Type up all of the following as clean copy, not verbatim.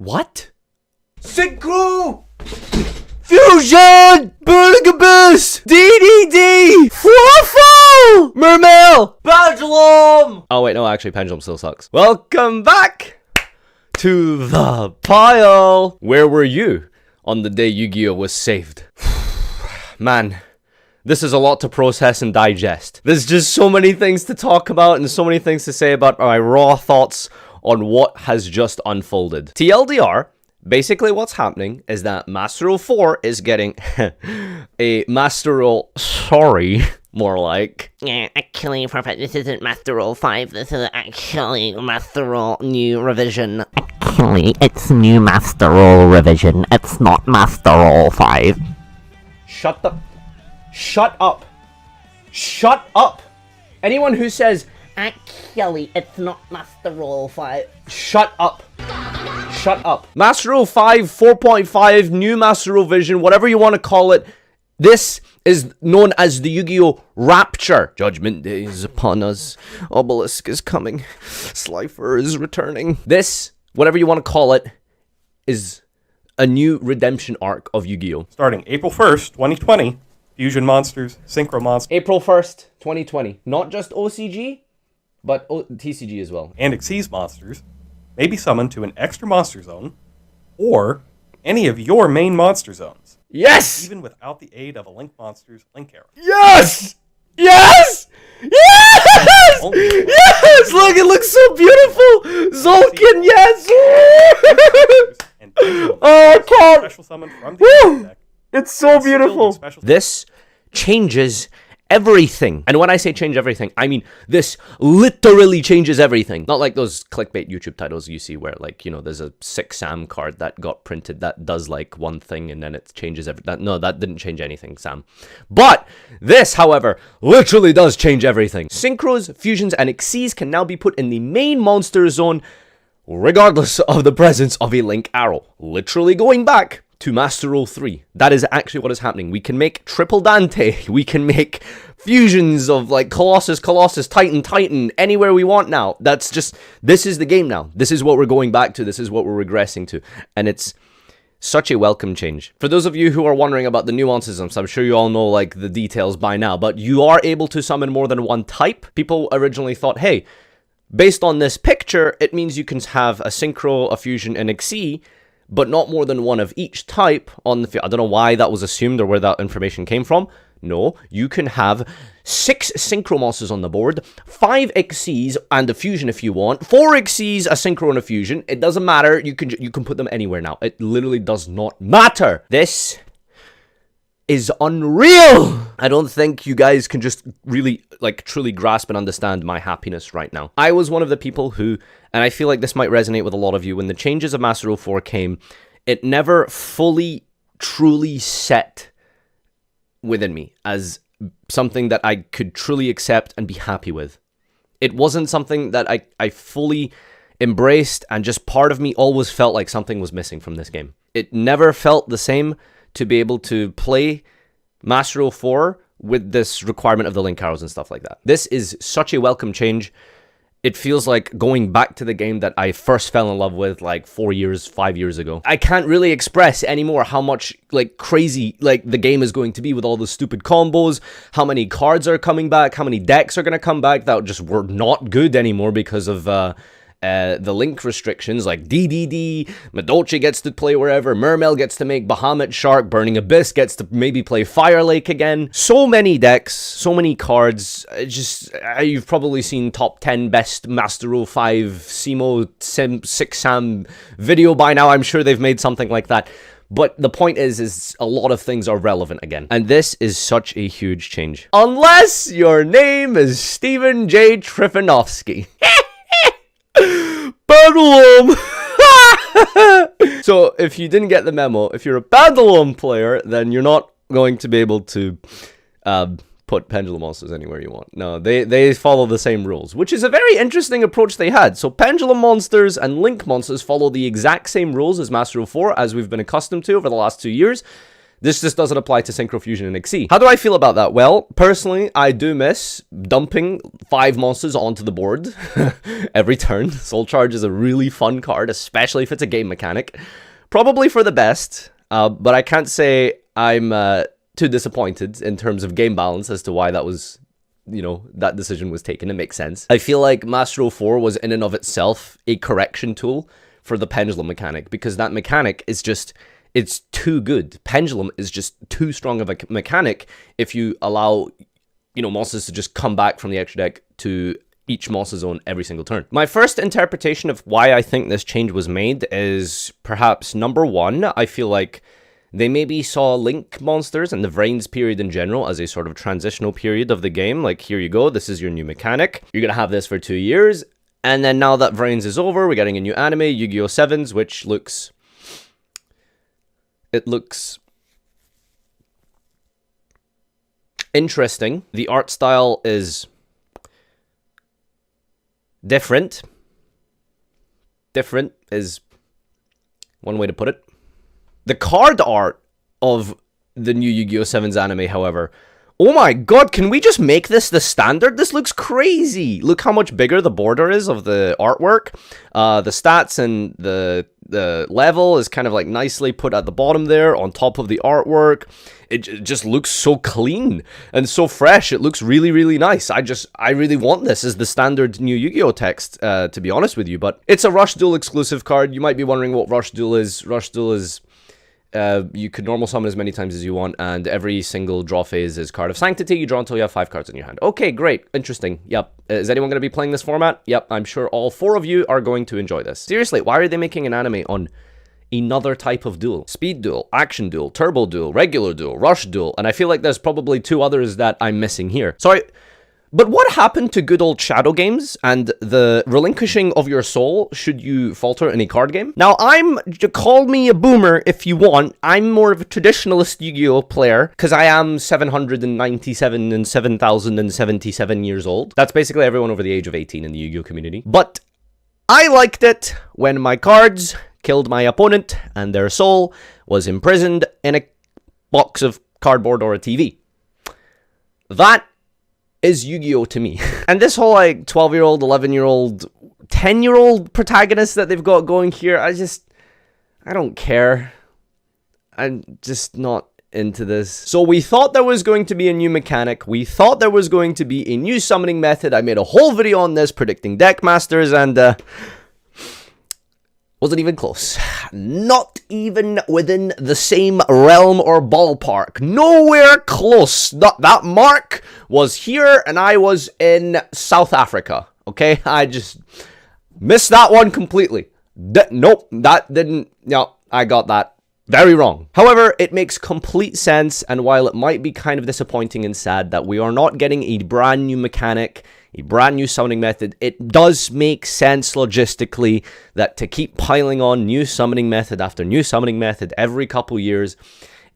What? Synchro! Fusion! Burning Abyss! DDD! Farfa! Mermail! Pendulum! Oh wait, no, actually Pendulum still sucks. Welcome back to the pile! Where were you on the day Yu-Gi-Oh was saved? Man, this is a lot to process and digest. There's just so many things to talk about and so many things to say about my raw thoughts on what has just unfolded. TLDR, basically what's happening is that Master Rule 4 is getting a Master Rule, sorry, more like. Yeah, actually, Farfa, this isn't Master Rule 5, this is actually Master Rule New Revision. Actually, it's New Master Rule Revision, it's not Master Rule 5. Shut up. Shut up. Anyone who says, Actually, it's not Master Rule 5. shut up. Shut up. Master Rule 5, 4.5, new Master Rule Vision, whatever you want to call it. This is known as the Yu-Gi-Oh! Rapture. Judgment Day is upon us. Obelisk is coming. Slifer is returning. This, whatever you want to call it, is a new redemption arc of Yu-Gi-Oh! Starting April 1st, 2020, Fusion Monsters, Synchro Monsters, April 1st, 2020. Not just OCG, but TCG as well. and Xyz Monsters may be summoned to an extra monster zone, or any of your main monster zones, Yes! even without the aid of a Link Monsters Link arrow. Yes! Yes! Yes! Only Yes! Look, it looks so beautiful! Zolkin, yes! and Pendulum Oh, I can't! special summon from the Woo! deck. It's so Still beautiful. special- This changes everything. And when I say change everything, I mean this literally changes everything. Not like those clickbait YouTube titles you see where, like, you know, there's a 6 Sam card that got printed that does like one thing and then it changes everything. No, that didn't change anything, Sam. But this, however, literally does change everything. Synchros, fusions, and Xyz can now be put in the main monster zone regardless of the presence of a Link arrow. Literally going back to Master Rule 3. That is actually what is happening. We can make Triple Dante. We can make fusions of like Colossus, Titan, anywhere we want now. That's just, this is the game now. This is what we're going back to. This is what we're regressing to. And it's such a welcome change. For those of you who are wondering about the nuances, I'm sure you all know like the details by now, but you are able to summon more than one type. People originally thought, hey, based on this picture, it means you can have a Synchro, a Fusion, and Xyz, but not more than one of each type on the field. I don't know why that was assumed or where that information came from. No, you can have 6 Synchro monsters on the board, 5 Xyz and a Fusion if you want, 4 Xyz, a Synchro, and a Fusion. It doesn't matter. You can put them anywhere now. It literally does not matter. This is unreal. I don't think you guys can just really like truly grasp and understand my happiness right now. I was one of the people who, and I feel like this might resonate with a lot of you, when the changes of Master Rule 4 came, it never fully truly set within me as something that I could truly accept and be happy with. It wasn't something that I fully embraced, and just part of me always felt like something was missing from this game. It never felt the same to be able to play Master Rule 4 with this requirement of the Link arrows and stuff like that. This is such a welcome change. It feels like going back to the game that I first fell in love with like 5 years ago. I can't really express anymore how much like crazy like the game is going to be with all the stupid combos, how many cards are coming back, how many decks are going to come back that just were not good anymore because of the Link restrictions, like DDD, Madolche gets to play wherever, Mermail gets to make Bahamut Shark, Burning Abyss gets to maybe play Fire Lake again. So many decks, so many cards. You've probably seen top 10 best Master Rule 5 Simo 6 Sam video by now. I'm sure they've made something like that. But the point is a lot of things are relevant again. And this is such a huge change. Unless your name is Stephen J. Trifanovsky. Pendulum! So, if you didn't get the memo, if you're a Pendulum player, then you're not going to be able to put Pendulum monsters anywhere you want. No, they follow the same rules, which is a very interesting approach they had. So, Pendulum monsters and Link monsters follow the exact same rules as Master Rule 4, as we've been accustomed to over the last 2 years. This just doesn't apply to Synchro Fusion and XC. How do I feel about that? Well, personally, I do miss dumping 5 monsters onto the board every turn. Soul Charge is a really fun card, especially if it's a game mechanic. Probably for the best, but I can't say I'm too disappointed in terms of game balance as to why that was, you know, that decision was taken. It makes sense. I feel like Master 04 was in and of itself a correction tool for the Pendulum mechanic, because that mechanic is just... it's too good. Pendulum is just too strong of a mechanic if you allow, you know, monsters to just come back from the extra deck to each monster zone every single turn. My first interpretation of why I think this change was made is perhaps number 1, I feel like they maybe saw Link monsters and the Vrains period in general as a sort of transitional period of the game. Like, here you go, this is your new mechanic. You're gonna have this for 2 years. And then now that Vrains is over, we're getting a new anime, Yu-Gi-Oh! 7s, which looks... it looks interesting. The art style is different. Different is one way to put it. The card art of the new Yu-Gi-Oh! 7's anime, however, oh my god, can we just make this the standard? This looks crazy. Look how much bigger the border is of the artwork. The stats and the level is kind of like nicely put at the bottom there on top of the artwork. It just looks so clean and so fresh. It looks really, really nice. I really want this as the standard new Yu-Gi-Oh! Text, to be honest with you. But it's a Rush Duel exclusive card. You might be wondering what Rush Duel is. Rush Duel is... you could normal summon as many times as you want, and every single draw phase is Card of Sanctity. You draw until you have 5 cards in your hand. Okay, great. Interesting. Yep. Is anyone going to be playing this format? Yep, I'm sure all 4 of you are going to enjoy this. Seriously, why are they making an anime on another type of duel? Speed duel, action duel, turbo duel, regular duel, rush duel, and I feel like there's probably 2 others that I'm missing here. Sorry. But what happened to good old shadow games and the relinquishing of your soul should you falter in a card game? Now, call me a boomer if you want. I'm more of a traditionalist Yu-Gi-Oh! Player because I am 797 and 7,077 years old. That's basically everyone over the age of 18 in the Yu-Gi-Oh! Community. But I liked it when my cards killed my opponent and their soul was imprisoned in a box of cardboard or a TV. That is Yu-Gi-Oh! To me. And this whole, like, 12-year-old, 11-year-old, 10-year-old protagonist that they've got going here, I don't care. I'm just not into this. So we thought there was going to be a new mechanic. We thought there was going to be a new summoning method. I made a whole video on this predicting deck masters, and wasn't even close. Not even within the same realm or ballpark. Nowhere close. That mark was here and I was in South Africa. Okay? I just missed that one completely. Nope, that didn't... No, I got that very wrong. However, it makes complete sense, and while it might be kind of disappointing and sad that we are not getting a brand new mechanic, a brand new summoning method, it does make sense logistically that to keep piling on new summoning method after new summoning method every couple years,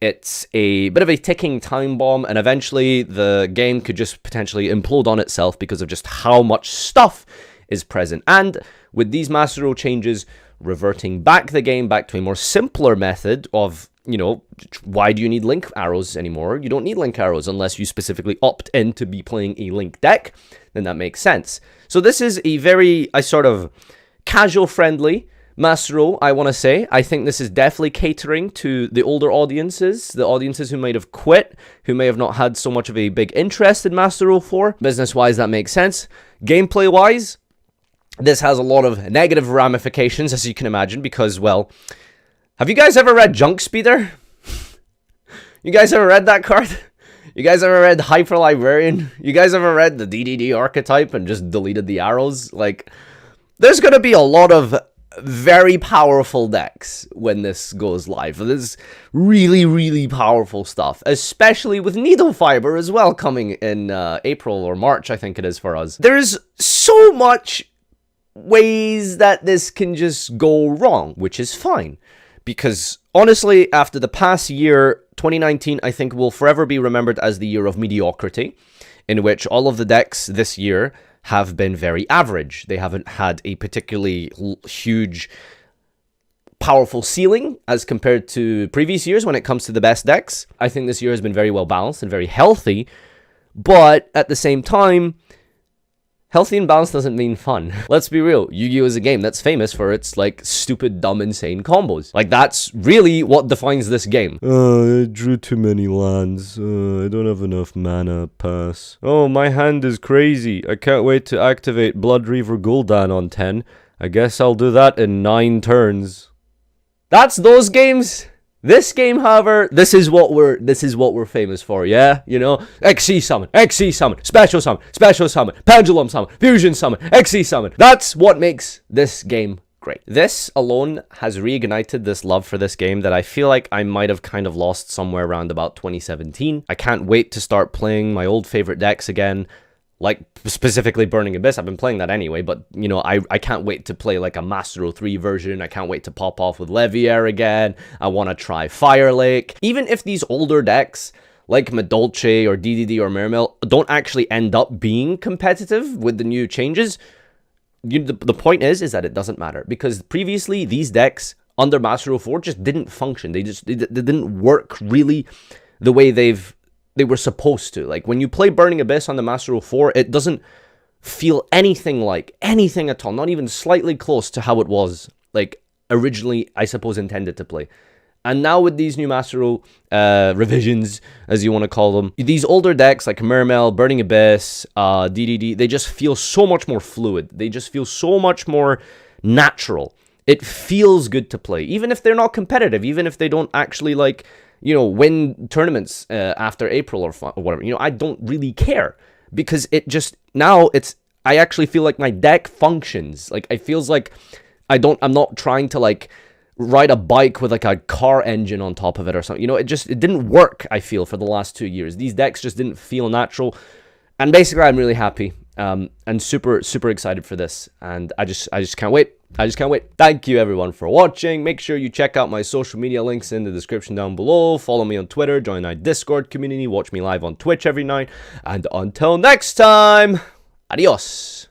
it's a bit of a ticking time bomb, and eventually the game could just potentially implode on itself because of just how much stuff is present. And with these Master Rule changes, reverting back the game back to a more simpler method of, you know, why do you need Link arrows anymore? You don't need Link arrows unless you specifically opt in to be playing a Link deck. Then that makes sense. So this is a very, sort of casual-friendly Master Rule, I want to say. I think this is definitely catering to the older audiences, the audiences who might have quit, who may have not had so much of a big interest in Master Rule 4. Business-wise, that makes sense. Gameplay-wise, this has a lot of negative ramifications, as you can imagine, because, well, have you guys ever read Junk Speeder? You guys ever read that card? You guys ever read Hyper Librarian? You guys ever read the DDD archetype and just deleted the arrows? Like, there's going to be a lot of very powerful decks when this goes live. There's really, really powerful stuff, especially with Needle Fiber as well coming in April or March, I think it is for us. There's so much ways that this can just go wrong, which is fine. Because, honestly, after the past year, 2019, I think will forever be remembered as the year of mediocrity, in which all of the decks this year have been very average. They haven't had a particularly huge powerful ceiling as compared to previous years when it comes to the best decks. I think this year has been very well balanced and very healthy, but at the same time, healthy and balanced doesn't mean fun. Let's be real, Yu-Gi-Oh! Is a game that's famous for its, like, stupid, dumb, insane combos. Like, that's really what defines this game. I drew too many lands. I don't have enough mana. Pass. Oh, my hand is crazy. I can't wait to activate Blood Reaver Gul'dan on 10. I guess I'll do that in 9 turns. That's those games. This game, however, this is what we're famous for, yeah? You know? XC summon, special summon, pendulum summon, fusion summon, XC summon. That's what makes this game great. This alone has reignited this love for this game that I feel like I might have kind of lost somewhere around about 2017. I can't wait to start playing my old favorite decks again. Like, specifically Burning Abyss. I've been playing that anyway, but, you know, I can't wait to play, like, a Master 03 version. I can't wait to pop off with Leviair again. I want to try Fire Lake. Even if these older decks, like Madolche or DDD or Miramel, don't actually end up being competitive with the new changes, the point is that it doesn't matter. Because previously, these decks, under Master 04, just didn't function. They didn't work really the way they were supposed to. Like, when you play Burning Abyss on the Master 04, it doesn't feel anything like anything at all, not even slightly close to how it was, like, originally, I suppose, intended to play. And now with these new Master revisions, as you want to call them, these older decks like Miramel, Burning Abyss, DDD, they just feel so much more fluid. They just feel so much more natural. It feels good to play, even if they're not competitive, even if they don't actually, like, you know, win tournaments after April or whatever. You know, I don't really care, because it just, now I actually feel like my deck functions. Like, it feels like I'm not trying to, like, ride a bike with, like, a car engine on top of it or something. You know, it didn't work, I feel, for the last 2 years. These decks just didn't feel natural. And basically, I'm really happy and super excited for this. And I just can't wait. I just can't wait. Thank you, everyone, for watching. Make sure you check out my social media links in the description down below. Follow me on Twitter, join my Discord community, watch me live on Twitch every night. And until next time, adios.